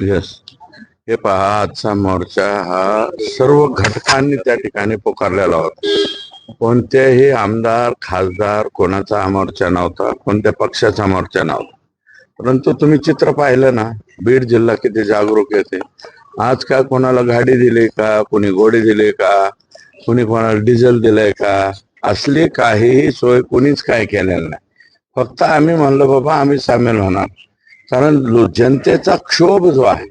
Yes, हे पहा, आजचा मोर्चा हा सर्व घटकांनी त्या ठिकाणी पुकारलेला होता. कोणत्याही आमदार खासदार कोणाचा मोर्चा नव्हता, कोणत्या पक्षाचा मोर्चा नव्हता. परंतु तुम्ही चित्र पाहिलं ना, बीड जिल्हा किती जागरूक येते. आज का कोणाला गाडी दिली का, कोणी घोडे दिले का, कोणी कोणाला डिझेल दिलंय का, असली काहीही सोय कोणीच काय केलेलं नाही. फक्त आम्ही म्हणलो बाबा आम्ही सामील होणार, कारण जनतेचा क्षोभ जो आहे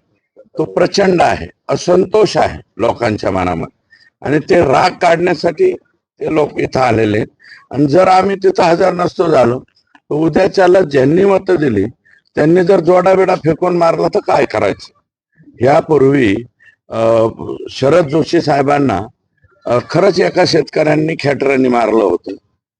तो प्रचंड आहे, असंतोष आहे लोकांच्या मनामध्ये, आणि ते राग काढण्यासाठी ते लोक इथं आलेले. आणि जर आम्ही तिथं हजर नसतो झालो तर उद्याच्याला ज्यांनी मतं दिली त्यांनी जर जोडाबिडा फेकून मारला तर काय करायचं. यापूर्वी शरद जोशी साहेबांना खरंच एका शेतकऱ्यांनी खेटरांनी मारलं होतं,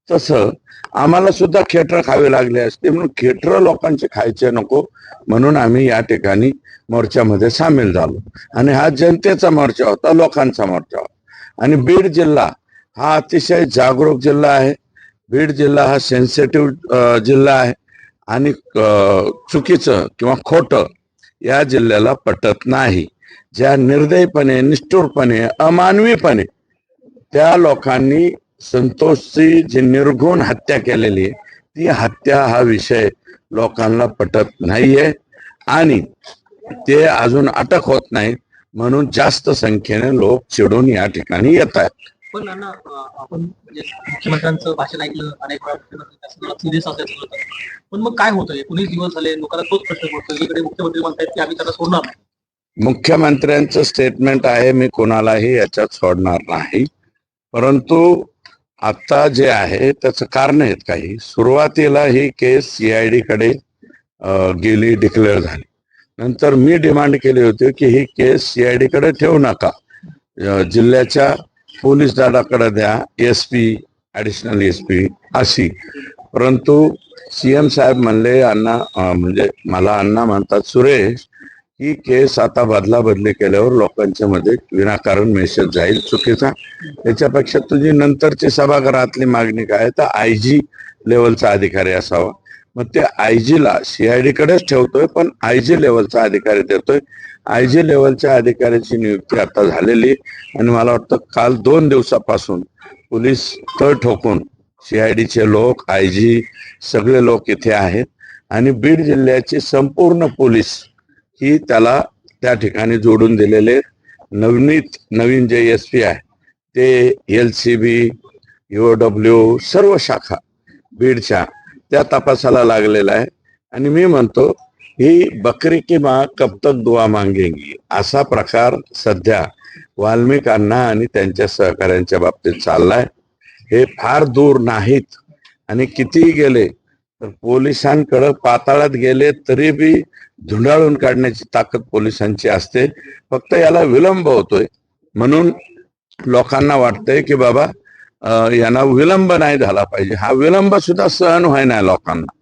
तसं आम्हाला सुद्धा खेटर खावे लागले असते. म्हणून खेटर लोकांचे खायचे नको म्हणून आम्ही या ठिकाणी मोर्चामध्ये सामील झालो. आणि हा जनतेचा मोर्चा होता, लोकांचा मोर्चा होता. आणि बीड जिल्हा हा अतिशय जागरूक जिल्हा आहे. बीड जिल्हा हा सेन्सिटिव्ह जिल्हा आहे. आणि चुकीचं किंवा खोटं या जिल्ह्याला पटत नाही. ज्या निर्दयीपणे, निष्ठुरपणे, अमानवीपणे त्या लोकांनी संतोषची जी निर्घुण हत्या केलेली आहे, ती हत्या हा विषय लोकांना पटत नाहीये आणि ते अजून अटक होत नाहीत. म्हणून जास्त संख्येने लोक चिडून या ठिकाणी येत आहेत. पण नाना, आपण मुख्यमंत्र्यांचं भाषण ऐकलं, अनेक वेळा सिरियस असायचं होतं, पण मग काय होतं? 19 दिवस झाले, लोकांना तोच प्रश्न पडतो. इकडे मुख्यमंत्री म्हणतात की आम्ही त्याला सोडणार नाही. मुख्यमंत्र्यांचं स्टेटमेंट आहे, मी कोणालाही याच्यात सोडणार नाही. परंतु आता जे आहे त्याचं कारण आहेत काही. सुरुवातीला ही केस CID कडे गेली, डिक्लेअर झाली. नंतर मी डिमांड केली होती की ही केस CID कडे ठेवू नका, जिल्ह्याच्या पोलीस दलाकडे द्या, SP, ऍडिशनल SP अशी. परंतु CM साहेब म्हणले, अण्णा म्हणजे मला अण्णा म्हणतात, सुरेश ही केस आता बदला बदली केल्यावर लोकांच्या मध्ये विनाकारण मेसेज जाईल चुकीचा. त्याच्यापेक्षा तुझी नंतरची सभागृहातली मागणी काय, तर IG लेवलचा अधिकारी असावा. मग ते IG ला CID कडेच ठेवतोय, पण IG लेवलचा अधिकारी देतोय. IG लेवलच्या अधिकाऱ्याची नियुक्ती आता झालेली. आणि मला वाटतं काल 2 दिवसापासून पोलीस तळ ठोकून CID चे लोक, IG सगळे लोक इथे आहेत. आणि बीड जिल्ह्याची संपूर्ण पोलीस ही त्याला त्या ठिकाणी जोडून दिलेले. नवीन जे SP आहे ते LCB, EOW सर्व शाखा बीडच्या त्या तपासाला लागलेला आहे. आणि मी म्हणतो ही बकरी की माँ कब तक दुआ मांगेगी असा प्रकार सध्या वाल्मिकांना आणि त्यांच्या सहकाऱ्यांच्या बाबतीत चाललाय. हे फार दूर नाहीत. आणि कितीही गेले तर पोलिसांकडे पाताळात गेले तरी बी धुंडाळून काढण्याची ताकद पोलिसांची असते. फक्त याला विलंब होतोय म्हणून लोकांना वाटतंय की बाबा यांना विलंब नाही झाला पाहिजे. हा विलंब सुद्धा सहन व्हायना लोकांना.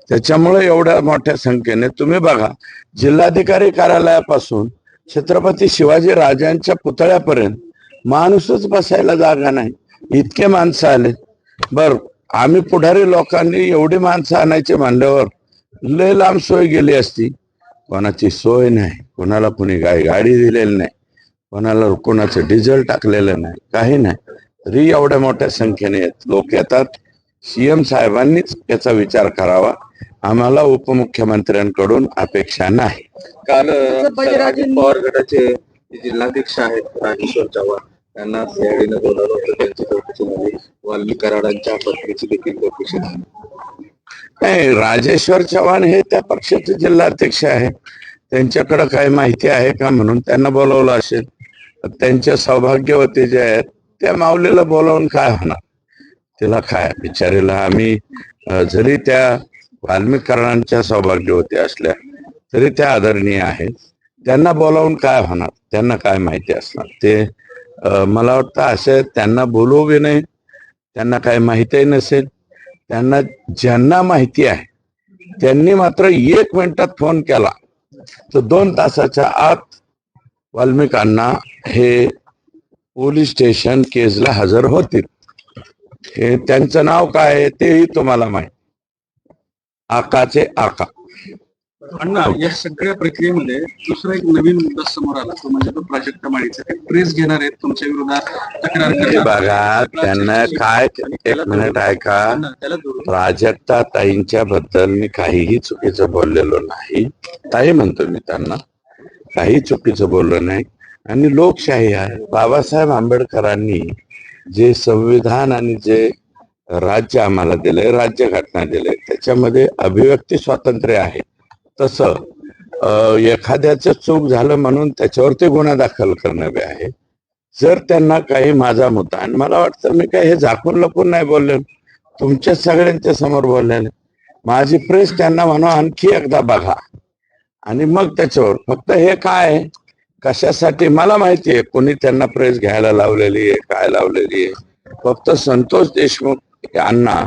त्याच्यामुळे एवढ्या मोठ्या संख्येने तुम्ही बघा, जिल्हाधिकारी कार्यालयापासून छत्रपती शिवाजी राजांच्या पुतळ्यापर्यंत माणूसच बसायला जागा नाही, इतके माणसं आले. बर, आम्ही पुढारी लोकांनी एवढी माणसं आणायची म्हणल्यावर लय लांब सोय गेली असती. कोणाची सोय नाही, कोणाला कुणी गाडी दिलेली नाही, कोणाला कोणाचं डिझेल टाकलेलं नाही, काही नाही, तरी एवढ्या मोठ्या संख्येने लोक येतात. CM साहेबांनीच याचा विचार करावा, आम्हाला उपमुख्यमंत्र्यांकडून अपेक्षा नाही. काल पवार गटाचे जिल्हाध्यक्ष आहेत राजेश्वर चव्हाण, त्यांना CID ने बोलावलं होतं. त्यांची चौकशीमध्ये वाल्मिक कराडांच्या पत्नीची देखील चौकशी झाली. नाही, राजेश्वर चव्हाण हे त्या पक्षाचे जिल्हाध्यक्ष आहे, त्यांच्याकडे काय माहिती आहे का म्हणून त्यांना बोलवलं असेल. त्यांच्या सौभाग्यवती जे आहेत त्या माऊलीला बोलावून काय होणार, तिला काय बिचारीला. आम्ही जरी त्या वाल्मिक कराडांच्या सौभाग्यवती असल्या तरी त्या आदरणीय आहेत, त्यांना बोलावून काय होणार, त्यांना काय माहिती असणार ते. मला वाटतं असे त्यांना बोलवू बी नाही, त्यांना काय माहितीही नसेल. त्यांना ज्यांना माहिती आहे त्यांनी मात्र 1 मिनिटात फोन केला तर 2 तासाच्या आत वाल्मिकांना हे पोलीस स्टेशन केसला हजर होतील. हे त्यांचं नाव काय आहे तेही तुम्हाला माहिती, आकाचे आका. अण्णा, या सगळ्या प्रक्रियेमध्ये दुसरा एक नवीन मुद्दा समोर आला, तो म्हणजे तो प्राजक्ता माळीचा. ते प्रेस घेणार आहेत तुमच्या विरोधात तक्रार हे करणार. बघा त्यांना काय, एक मिनिट ऐका, त्याला जोडून प्राजक्ता ताईंच्या बद्दल मी काहीही चुकीचं बोललेलो नाही. ताई म्हणतो मी त्यांना, काही चुकीचं बोललो नाही. आणि लोकशाही आहे. बाबासाहेब आंबेडकरांनी जे संविधान आणि जे राज्य आम्हाला दिलंय, राज्यघटना दिलंय, त्याच्यामध्ये अभिव्यक्ती स्वातंत्र्य आहे. तसं एखाद्याचं चूक झालं म्हणून त्याच्यावरती गुन्हा दाखल करणं बी आहे. जर त्यांना काही माझा मुद्दा, आणि मला वाटतं मी काही हे झाकून लपून नाही बोलले, तुमच्या सगळ्यांच्या समोर बोललेले, माझी प्रेस त्यांना म्हणा आणखी एकदा बघा आणि मग त्याच्यावर फक्त हे काय कशासाठी मला माहिती आहे, कोणी त्यांना प्रेस घ्यायला लावलेली आहे, काय लावलेली आहे. फक्त संतोष देशमुख अण्णा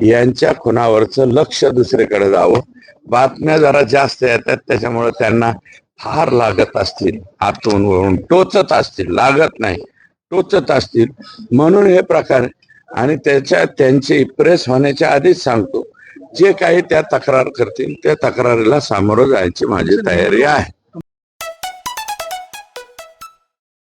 यांच्या खुनावरचं लक्ष दुसरीकडे जावं. बातम्या जरा जास्त येतात त्याच्यामुळे त्यांना फार लागत असतील, आतून वरून टोचत असतील, लागत नाही टोचत असतील म्हणून हे प्रकार. आणि त्यांची प्रेस होण्याच्या आधीच सांगतो, जे काही त्या तक्रार करतील त्या तक्रारीला सामोरं जायची माझी तयारी आहे.